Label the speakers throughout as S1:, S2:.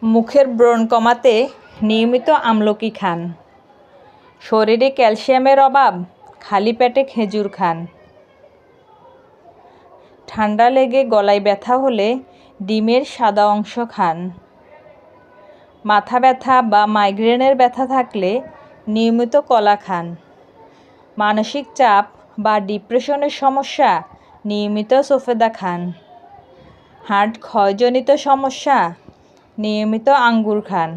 S1: মুখের ব্রণ কমাতে নিয়মিত আমলকি খান। শরীরে ক্যালসিয়ামের অভাব, খালি পেটে খেজুর খান। ঠান্ডা লেগে গলায় ব্যথা হলে ডিমের সাদা অংশ খান। মাথা ব্যথা বা মাইগ্রেনের ব্যথা থাকলে নিয়মিত কলা খান। মানসিক চাপ বা ডিপ্রেশনের সমস্যা, নিয়মিত সফেদা খান। হার্ট ক্ষয়জনিত সমস্যা, নিয়মিত আঙ্গুর খান।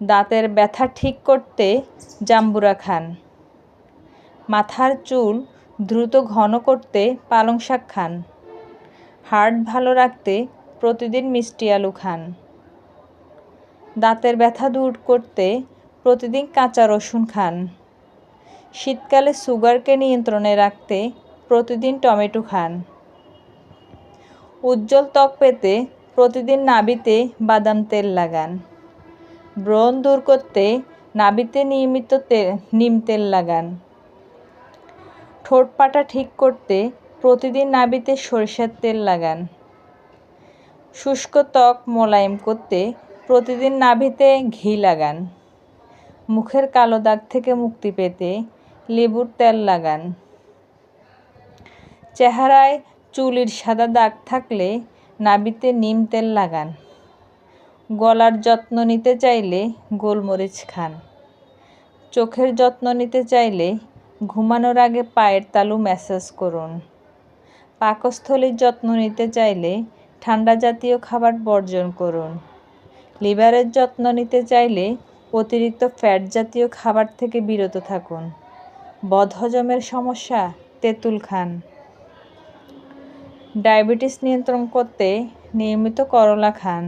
S1: দাঁতের ব্যথা ঠিক করতে জাম্বুরা খান। মাথার চুল দ্রুত ঘন করতে পালং শাক খান। হার্ট ভালো রাখতে প্রতিদিন মিষ্টি আলু খান। দাঁতের ব্যথা দূর করতে প্রতিদিন কাঁচা রসুন খান। শীতকালে সুগারকে নিয়ন্ত্রণে রাখতে প্রতিদিন টমেটো খান। উজ্জ্বল ত্বক পেতে প্রতিদিন নাভিতে বাদাম তেল লাগান। ব্রণ দূর করতে নাভিতে নিয়মিত নিম তেল লাগান। ঠোঁট পাটা ঠিক করতে প্রতিদিন নাভিতে সরিষার তেল লাগান। শুষ্ক ত্বক মোলায়েম করতে প্রতিদিন নাভিতে ঘি লাগান। মুখের কালো দাগ থেকে মুক্তি পেতে লেবুর তেল লাগান। চেহারায় চুলের সাদা দাগ থাকলে নাভিতে নিম তেল লাগান। গলার যত্ন নিতে চাইলে গোলমরিচ খান। চোখের যত্ন নিতে চাইলে ঘুমানোর আগে পায়ের তালু ম্যাসাজ করুন। পাকস্থলীর যত্ন নিতে চাইলে ঠান্ডা জাতীয় খাবার বর্জন করুন। লিভারের যত্ন নিতে চাইলে অতিরিক্ত ফ্যাট জাতীয় খাবার থেকে বিরত থাকুন। বদহজমের সমস্যা, তেঁতুল খান। ডায়াবেটিস নিয়ন্ত্রণ করতে নিয়মিত করলা খান।